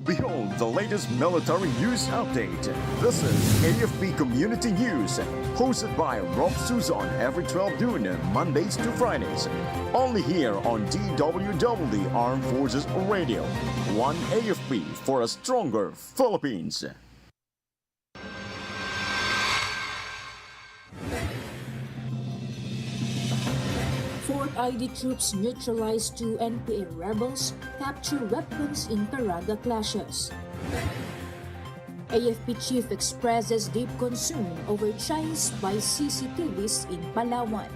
Behold the latest military news update. This is AFP Community News, hosted by Rofh Suzon every 12 noon, Mondays to Fridays. Only here on DWDD Armed Forces Radio. One AFP for a stronger Philippines. Fourth ID troops neutralize two NPA rebels, capture weapons in Caraga clashes. AFP chief expresses deep concern over Chinese spy CCTVs in Palawan.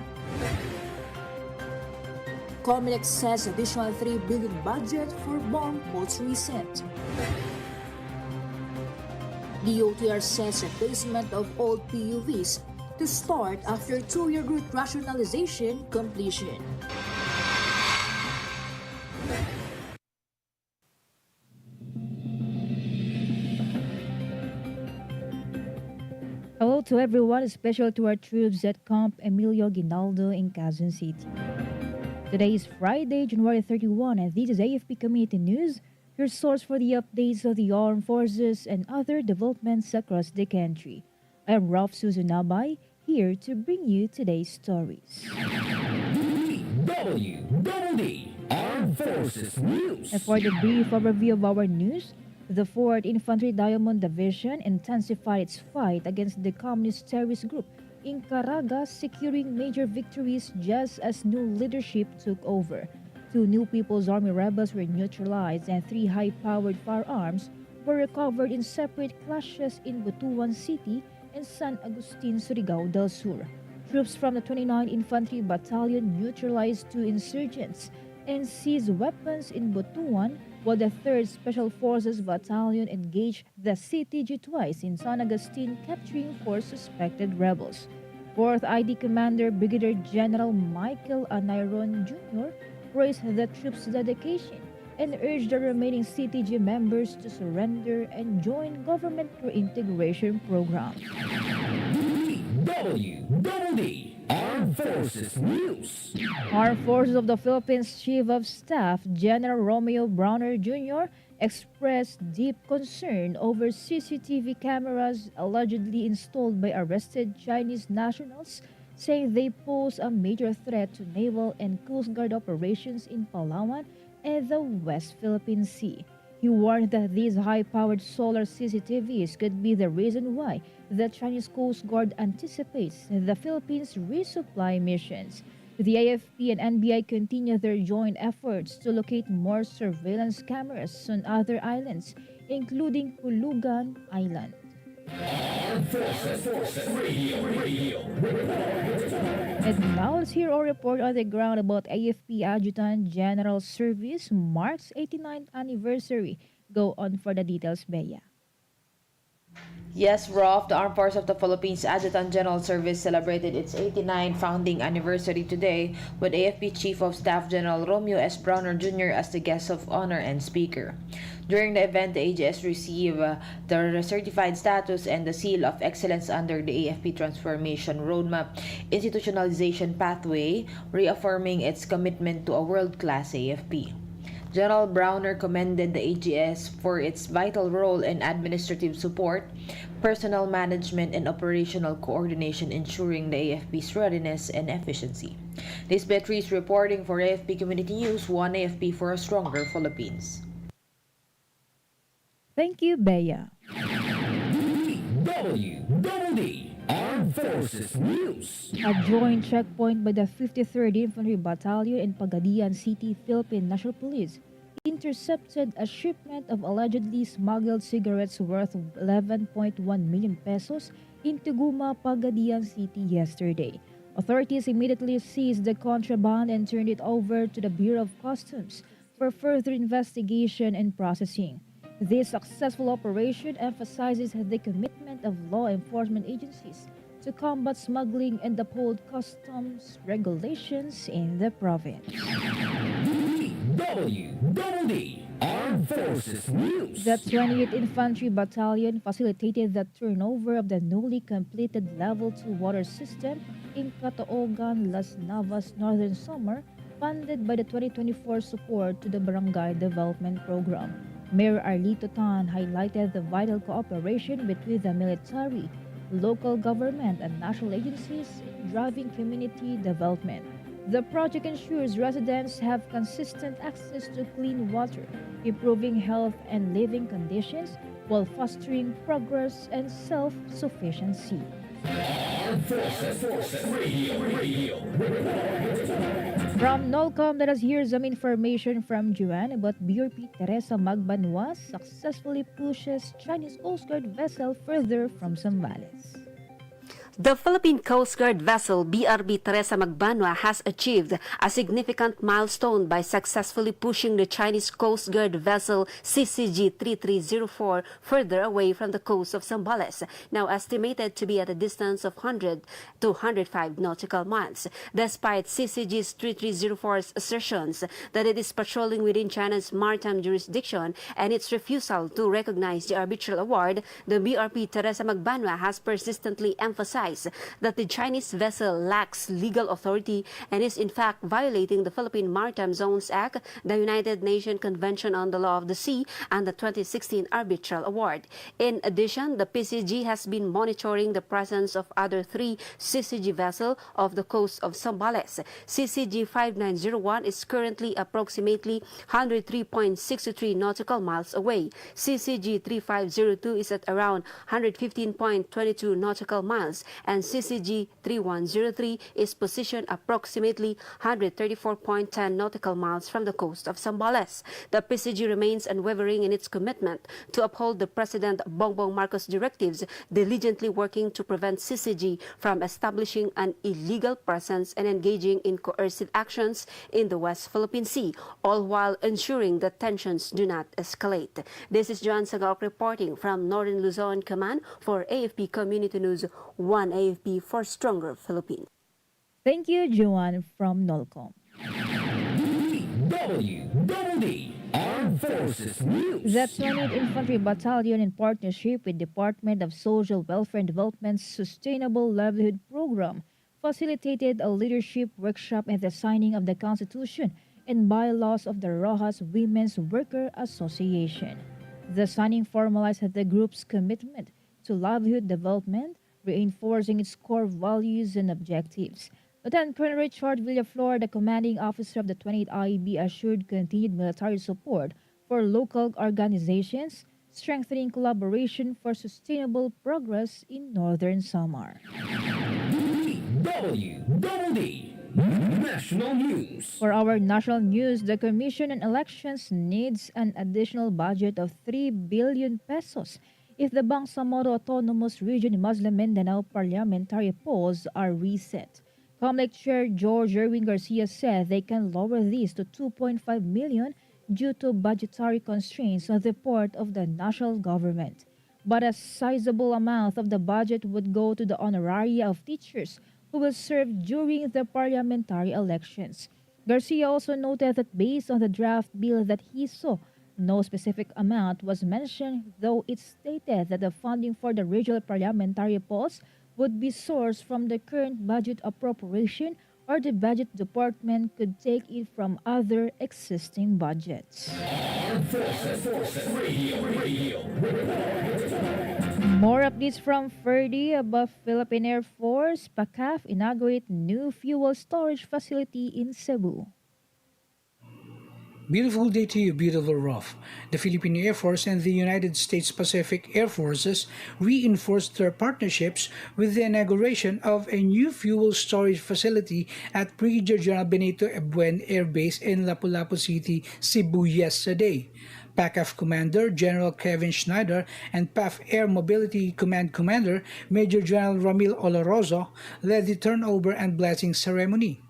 Comelec says additional 3 billion budget for bomb post reset. DOTR says replacement of old PUVs to start after 2-year route rationalization completion. Hello to everyone, special to our troops at Camp Emilio Ginaldo in Quezon City. Today is Friday, January 31, and this is AFP Community News, your source for the updates of the armed forces and other developments across the country. I am Rofh Suzon-Abay, here to bring you today's stories. DWDD Armed Forces News. And for the brief overview of our news, the 4th Infantry Diamond Division intensified its fight against the communist terrorist group in Caraga, securing major victories just as new leadership took over. 2 new People's Army rebels were neutralized and 3 high-powered firearms were recovered in separate clashes in Butuan City and San Agustin, Surigao del Sur. Troops from the 29th Infantry Battalion neutralized 2 insurgents and seized weapons in Butuan, while the 3rd Special Forces Battalion engaged the CTG twice in San Agustin, capturing 4 suspected rebels. 4th ID Commander Brigadier General Michael Anayron Jr. praised the troops' dedication and urged the remaining CTG members to surrender and join government reintegration program. DWDD Armed Forces News. Armed Forces of the Philippines Chief of Staff General Romeo Browner Jr. expressed deep concern over CCTV cameras allegedly installed by arrested Chinese nationals, saying they pose a major threat to naval and Coast Guard operations in Palawan and the West Philippine Sea. He warned that these high-powered solar CCTVs could be the reason why the Chinese Coast Guard anticipates the Philippines' resupply missions. The AFP and NBI continue their joint efforts to locate more surveillance cameras on other islands, including Hulugan Island. Armed Forces Radio. And now let's hear our report on the ground about AFP Adjutant General Service marks 89th anniversary. Go on for the details, Bea. Yes, Rofh, the Armed Forces of the Philippines Adjutant General Service celebrated its 89th founding anniversary today with AFP Chief of Staff General Romeo S. Browner Jr. as the guest of honor and speaker. During the event, the AGS received the certified status and the seal of excellence under the AFP Transformation Roadmap Institutionalization Pathway, reaffirming its commitment to a world-class AFP. General Browner commended the AGS for its vital role in administrative support, personnel management, and operational coordination, ensuring the AFP's readiness and efficiency. This Beatrice reporting for AFP Community News, One AFP for a Stronger Philippines. Thank you, Bea. DWDD Armed Forces News. A joint checkpoint by the 53rd Infantry Battalion and Pagadian City, Philippine National Police intercepted a shipment of allegedly smuggled cigarettes worth 11.1 million pesos into Guma, Pagadian City yesterday. Authorities immediately seized the contraband and turned it over to the Bureau of Customs for further investigation and processing. This successful operation emphasizes the commitment of law enforcement agencies to combat smuggling and uphold customs regulations in the province. DWDD Armed Forces News. The 20th Infantry Battalion facilitated the turnover of the newly completed Level 2 water system in Catoogan, Las Navas, Northern Samar, funded by the 2024 support to the Barangay Development Program. Mayor Arlito Tan highlighted the vital cooperation between the military, local government, and national agencies in driving community development. The project ensures residents have consistent access to clean water, improving health and living conditions while fostering progress and self-sufficiency. Forces Radio. From NOLCOM, let us hear some information from Juan about BRP Teresa Magbanua successfully pushes Chinese Coast Guard vessel further from Zambales. The Philippine Coast Guard vessel BRB Teresa Magbanua has achieved a significant milestone by successfully pushing the Chinese Coast Guard vessel CCG 3304 further away from the coast of Zambales, now estimated to be at a distance of 100 to 105 nautical miles. Despite CCG's 3304's assertions that it is patrolling within China's maritime jurisdiction and its refusal to recognize the arbitral award, the BRP Teresa Magbanua has persistently emphasized that the Chinese vessel lacks legal authority and is in fact violating the Philippine Maritime Zones Act, the United Nations Convention on the Law of the Sea, and the 2016 Arbitral Award. In addition, the PCG has been monitoring the presence of other three CCG vessels off the coast of Zambales. CCG 5901 is currently approximately 103.63 nautical miles away. CCG 3502 is at around 115.22 nautical miles, and CCG 3103 is positioned approximately 134.10 nautical miles from the coast of Zambales. The PCG remains unwavering in its commitment to uphold the President Bongbong Marcos directives, diligently working to prevent CCG from establishing an illegal presence and engaging in coercive actions in the West Philippine Sea, all while ensuring that tensions do not escalate. This is Joan Sagalk reporting from Northern Luzon Command for AFP Community News 1 AFP for Stronger Philippines. Thank you, Juan from NOLCOM. DWDD Armed Forces News. The 20th Infantry Battalion, in partnership with Department of Social Welfare and Development's Sustainable Livelihood Program, facilitated a leadership workshop at the signing of the Constitution and bylaws of the Rojas Women's Worker Association. The signing formalized the group's commitment to livelihood development, reinforcing its core values and objectives. Lieutenant Colonel Richard Villaflor, the commanding officer of the 28th IEB, assured continued military support for local organizations, strengthening collaboration for sustainable progress in Northern Samar. DWDD National News. For our national news, the Commission on Elections needs an additional budget of 3 billion pesos if the Bangsamoro Autonomous Region Muslim Mindanao parliamentary polls are reset. COMELEC Chair George Erwin Garcia said they can lower this to 2.5 million due to budgetary constraints on the part of the national government. But a sizable amount of the budget would go to the honoraria of teachers who will serve during the parliamentary elections. Garcia also noted that based on the draft bill that he saw, no specific amount was mentioned, though it stated that the funding for the regional parliamentary polls would be sourced from the current budget appropriation, or the budget department could take it from other existing budgets. Armed Forces Radio. More updates from Ferdy about Philippine Air Force. PACAF inaugurate new fuel storage facility in Cebu. Beautiful day to you, beautiful Rofh. The Philippine Air Force and the United States Pacific Air Forces reinforced their partnerships with the inauguration of a new fuel storage facility at Brigadier General Benito Ebuen Air Base in Lapu-Lapu City, Cebu yesterday. PACAF Commander General Kevin Schneider and PAF Air Mobility Command Commander Major General Ramil Oloroso led the turnover and blessing ceremony.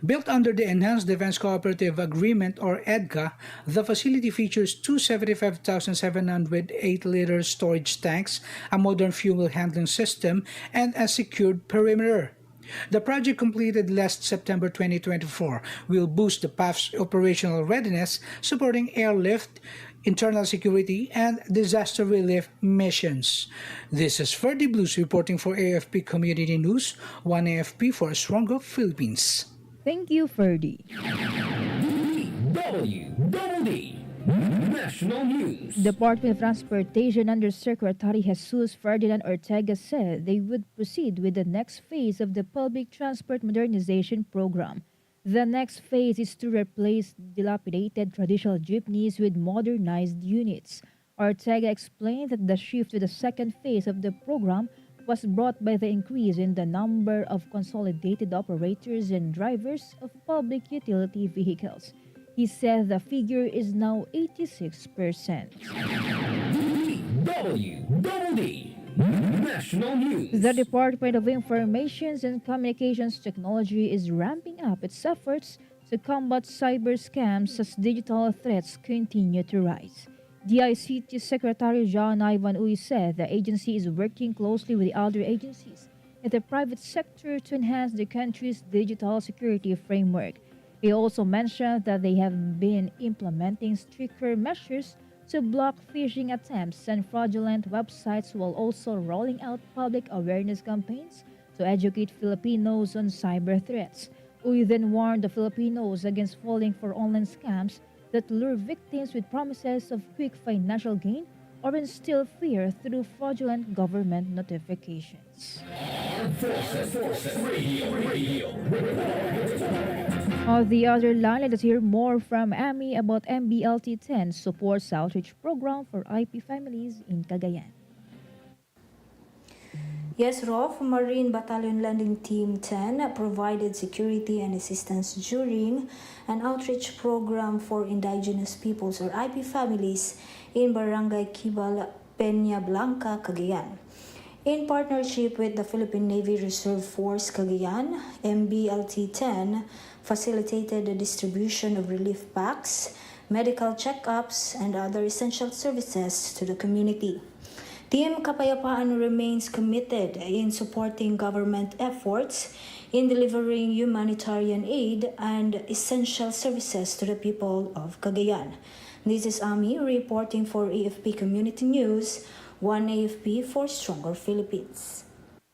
Built under the Enhanced Defense Cooperative Agreement, or EDCA, the facility features two 75,700 8-liter storage tanks, a modern fuel handling system, and a secured perimeter. The project, completed last September 2024, will boost the PAF's operational readiness, supporting airlift, internal security, and disaster relief missions. This is Ferdy Blues reporting for AFP Community News, 1 AFP for a Stronger Philippines. Thank you, Ferdy. DWDD National News. Department of Transportation Undersecretary Jesus Ferdinand Ortega said they would proceed with the next phase of the Public Transport Modernization Program. The next phase is to replace dilapidated traditional jeepneys with modernized units. Ortega explained that the shift to the second phase of the program was brought by the increase in the number of consolidated operators and drivers of public utility vehicles. He said the figure is now 86%. DWDD National News. The Department of Information and Communications Technology is ramping up its efforts to combat cyber scams as digital threats continue to rise. DICT Secretary John Ivan Uy said the agency is working closely with the other agencies in the private sector to enhance the country's digital security framework. He also mentioned that they have been implementing stricter measures to block phishing attempts and fraudulent websites while also rolling out public awareness campaigns to educate Filipinos on cyber threats. Uy then warned the Filipinos against falling for online scams that lure victims with promises of quick financial gain or instill fear through fraudulent government notifications. Forces Radio. On the other line, let us hear more from Amy about MBLT 10 supports outreach program for IP families in Cagayan. Yes, Rofh, Marine Battalion Landing Team 10 provided security and assistance during an outreach program for indigenous peoples or IP families in Barangay Kibal, Peña Blanca, Cagayan. In partnership with the Philippine Navy Reserve Force Cagayan, MBLT 10 facilitated the distribution of relief packs, medical checkups, and other essential services to the community. Team Kapayapaan remains committed in supporting government efforts in delivering humanitarian aid and essential services to the people of Cagayan. This is Ami reporting for AFP Community News, One AFP for Stronger Philippines.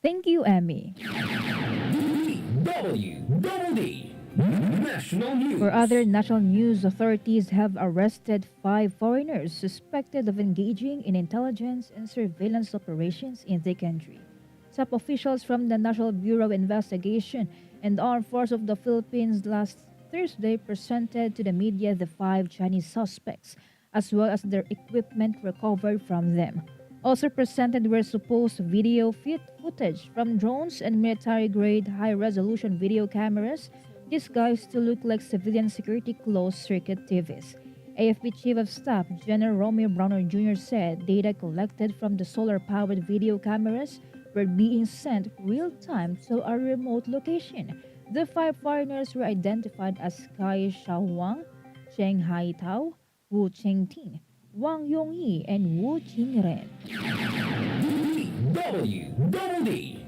Thank you, Amy. DWDD National News. For other national news, authorities have arrested 5 foreigners suspected of engaging in intelligence and surveillance operations in the country. Top officials from the National Bureau of Investigation and Armed Forces of the Philippines last Thursday presented to the media the 5 Chinese suspects, as well as their equipment recovered from them. Also presented were supposed video footage from drones and military-grade high-resolution video cameras disguised to look like civilian security closed-circuit TVs. AFP Chief of Staff General Romeo Browner Jr. said data collected from the solar-powered video cameras were being sent real-time to a remote location. The 5 foreigners were identified as Kai Xiaohuang, Cheng Haitao, Wu Chengting, Wang Yongyi, and Wu Qingren. DWDD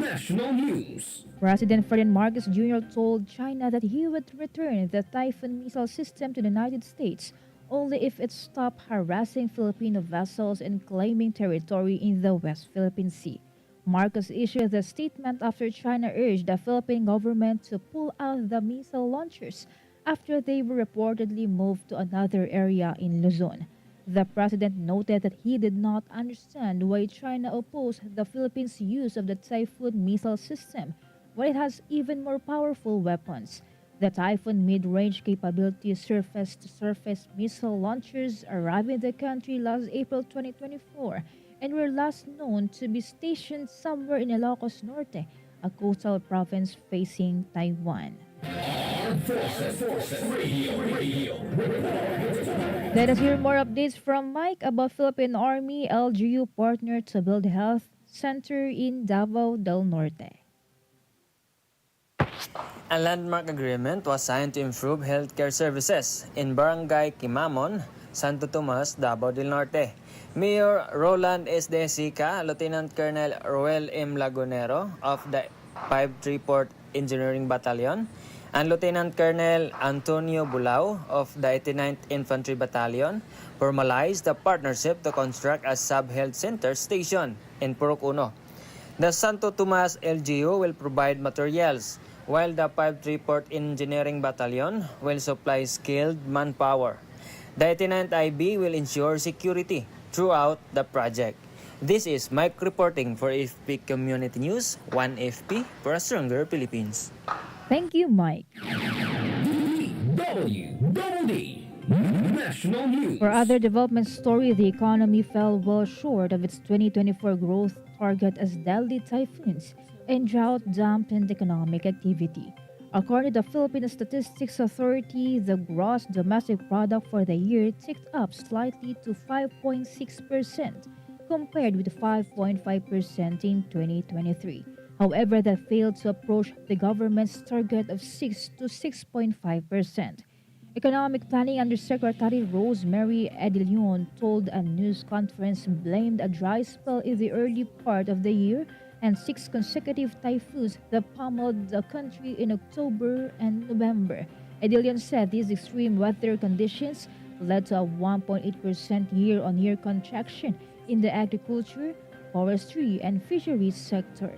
National News. President Ferdinand Marcos Jr. told China that he would return the Typhoon missile system to the United States only if it stopped harassing Filipino vessels and claiming territory in the West Philippine Sea. Marcos issued the statement after China urged the Philippine government to pull out the missile launchers after they were reportedly moved to another area in Luzon. The president noted that he did not understand why China opposed the Philippines' use of the Typhoon missile system when it has even more powerful weapons. The Typhoon mid-range capability surface-to-surface missile launchers arrived in the country last April 2024 and were last known to be stationed somewhere in Ilocos Norte, a coastal province facing Taiwan. Forces Radio. Let us hear more updates from Mike about Philippine Army LGU partner to build health center in Davao del Norte. A landmark agreement was signed to improve healthcare services in Barangay Quimamon, Santo Tomas, Davao del Norte. Mayor Roland S. De Sica, Lieutenant Colonel Roel M. Lagunero of the 534th Engineering Battalion, and Lieutenant Colonel Antonio Bulao of the 89th Infantry Battalion formalized the partnership to construct a sub-health center station in Purok Uno. The Santo Tomas LGU will provide materials, while the 534th Engineering Battalion will supply skilled manpower. The 89th IB will ensure security throughout the project. This is Mike reporting for AFP Community News, 1AFP for a stronger Philippines. Thank you, Mike. DWDD National News. For other development story, the economy fell well short of its 2024 growth target as deadly typhoons and drought dampened economic activity. According to the Philippine Statistics Authority, the gross domestic product for the year ticked up slightly to 5.6% compared with 5.5% in 2023. However, that failed to approach the government's target of 6 to 6.5%. Economic Planning Undersecretary Rosemary Edilion told a news conference blamed a dry spell in the early part of the year and 6 consecutive typhoons that pummeled the country in October and November. Edilion said these extreme weather conditions led to a 1.8% year-on-year contraction in the agriculture, forestry, and fisheries sector.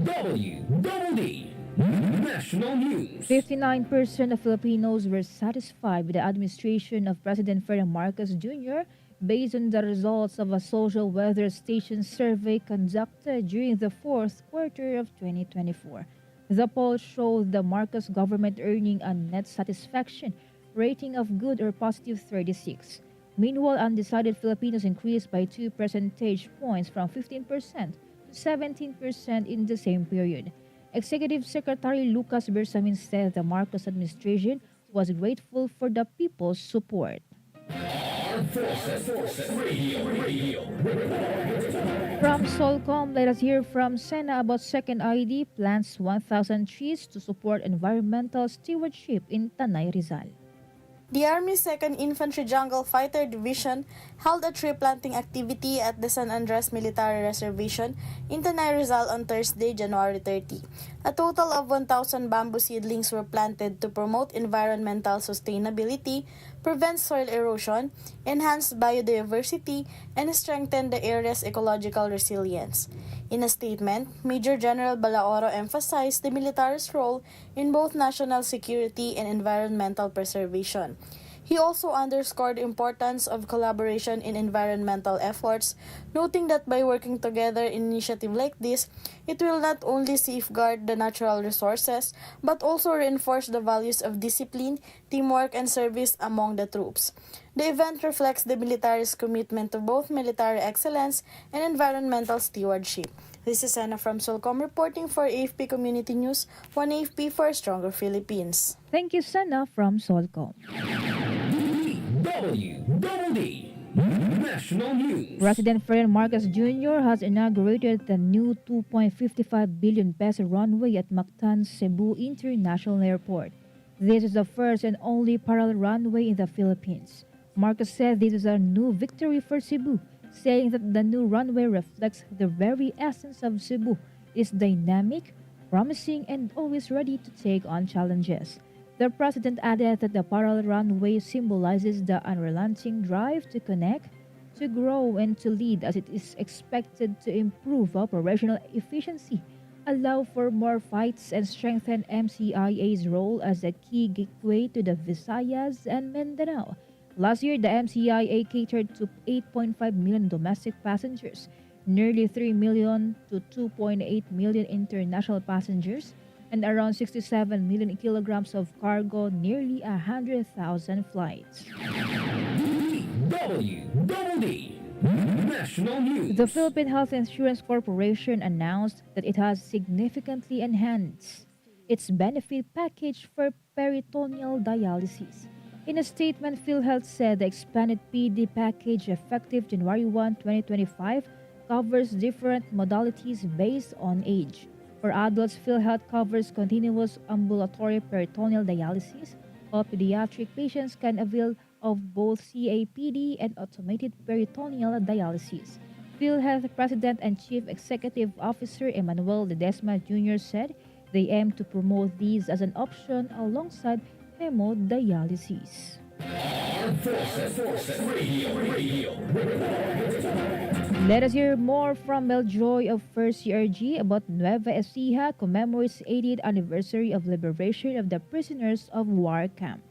DWDD National News. 59% of Filipinos were satisfied with the administration of President Ferdinand Marcos Jr. based on the results of a social weather station survey conducted during the fourth quarter of 2024. The poll showed the Marcos government earning a net satisfaction rating of good or positive 36. Meanwhile, undecided Filipinos increased by 2 percentage points from 15% to 17% in the same period. Executive Secretary Lucas Bersamin said the Marcos administration was grateful for the people's support. Armed Forces Radio. From Solcom, let us hear from Sena about Second ID plants 1,000 trees to support environmental stewardship in Tanay, Rizal. The Army's 2nd Infantry Jungle Fighter Division held a tree planting activity at the San Andres Military Reservation in Tanay, Rizal on Thursday, January 30. A total of 1,000 bamboo seedlings were planted to promote environmental sustainability, prevent soil erosion, enhance biodiversity, and strengthen the area's ecological resilience. In a statement, Major General Balaoro emphasized the military's role in both national security and environmental preservation. He also underscored the importance of collaboration in environmental efforts, noting that by working together in initiatives like this, it will not only safeguard the natural resources, but also reinforce the values of discipline, teamwork, and service among the troops. The event reflects the military's commitment to both military excellence and environmental stewardship. This is Anna from Solcom reporting for AFP Community News, 1AFP for a Stronger Philippines. Thank you, Sana from Solcom. DWDD National News. President Ferdinand Marcos Jr. has inaugurated the new 2.55 billion peso runway at Mactan, Cebu International Airport. This is the first and only parallel runway in the Philippines. Marcos said this is a new victory for Cebu, saying that the new runway reflects the very essence of Cebu. It is dynamic, promising, and always ready to take on challenges. The president added that the parallel runway symbolizes the unrelenting drive to connect, to grow, and to lead, as it is expected to improve operational efficiency, allow for more flights, and strengthen MCIA's role as a key gateway to the Visayas and Mindanao. Last year, the MCIA catered to 8.5 million domestic passengers, nearly 3 million to 2.8 million international passengers, and around 67 million kilograms of cargo, nearly 100,000 flights. DWDD National News. The Philippine Health Insurance Corporation announced that it has significantly enhanced its benefit package for peritoneal dialysis. In a statement, PhilHealth said the expanded PD package effective January 1, 2025 covers different modalities based on age. For adults, PhilHealth covers continuous ambulatory peritoneal dialysis, while pediatric patients can avail of both CAPD and automated peritoneal dialysis. PhilHealth President and Chief Executive Officer Emmanuel Ledesma Jr. said they aim to promote these as an option alongside hemodialysis. Armed Forces Radio. Let us hear more from Mel Joy of First CRG about Nueva Ecija commemorates 80th anniversary of liberation of the prisoners of war camp.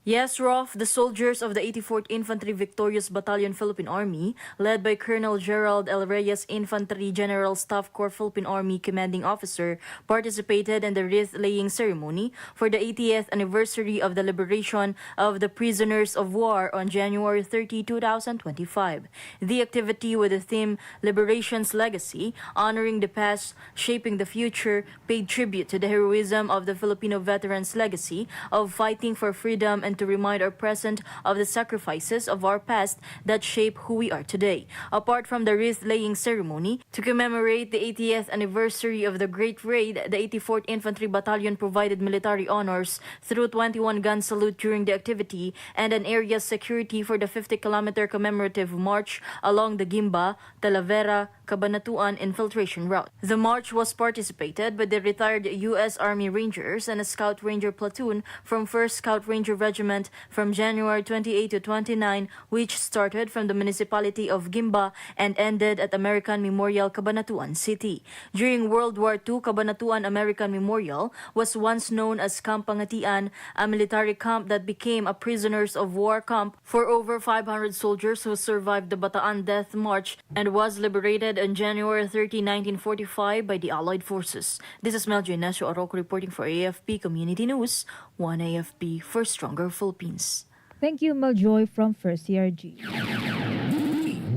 Yes, Rofh, the soldiers of the 84th Infantry Victorious Battalion Philippine Army, led by Colonel Gerald L. Reyes, Infantry General Staff Corps Philippine Army Commanding Officer, participated in the wreath-laying ceremony for the 80th anniversary of the liberation of the prisoners of war on January 30, 2025. The activity with the theme Liberation's Legacy, honoring the past, shaping the future, paid tribute to the heroism of the Filipino veterans' legacy of fighting for freedom and to remind our present of the sacrifices of our past that shape who we are today. Apart from the wreath-laying ceremony, to commemorate the 80th anniversary of the Great Raid, the 84th Infantry Battalion provided military honors through 21-gun salute during the activity and an area security for the 50-kilometer commemorative march along the Gimba, Talavera, Cabanatuan infiltration route. The march was participated by the retired U.S. Army Rangers and a Scout Ranger platoon from 1st Scout Ranger Regiment from January 28 to 29, which started from the municipality of Gimba and ended at American Memorial, Cabanatuan City. During World War II, Cabanatuan American Memorial was once known as Camp Pangatian, a military camp that became a prisoners of war camp for over 500 soldiers who survived the Bataan Death March and was liberated on January 30, 1945 by the Allied forces. This is Meljo Inesio Arroco reporting for AFP Community News, 1 AFP for Stronger Philippines. Thank you, Maljoy from First CRG.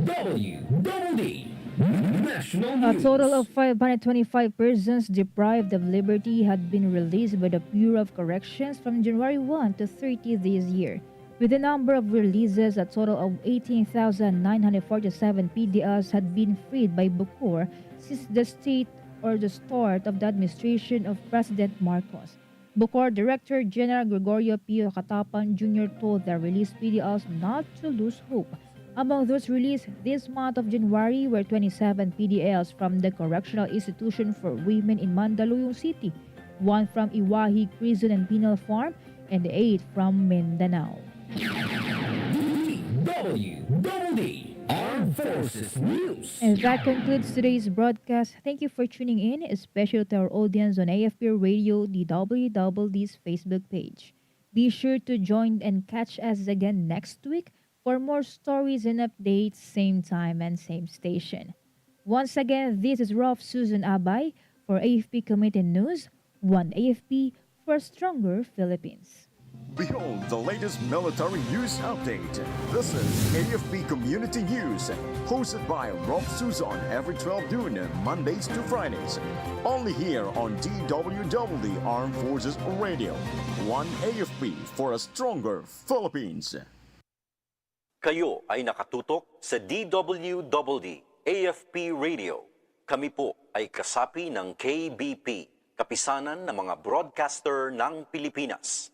DWDD National A News. total of 525 persons deprived of liberty had been released by the Bureau of Corrections from January 1 to 30 this year. With the number of releases, a total of 18,947 PDLs had been freed by Bucor since the start of the administration of President Marcos. Bucor Director General Gregorio Pio Catapan Jr. told the released PDLs not to lose hope. Among those released this month of January were 27 PDLs from the Correctional Institution for Women in Mandaluyong City, 1 from Iwahi Prison and Penal Farm, and 8 from Mindanao. DWDD Armed Forces News. And that concludes today's broadcast. Thank you for tuning in, especially to our audience on AFP Radio, DWDD's Facebook page. Be sure to join and catch us again next week for more stories and updates, same time and same station. Once again, this is Rofh Suzon-Abay for AFP Community News, 1 AFP for Stronger Philippines. Behold the latest military news update. This is AFP Community News, hosted by Rofh Suzon every 12 noon, Mondays to Fridays. Only here on DWDD Armed Forces Radio. 1 AFP for a stronger Philippines. Kayo ay nakatutok sa DWDD AFP Radio. Kami po ay kasapi ng KBP, Kapisanan ng mga Broadcaster ng Pilipinas.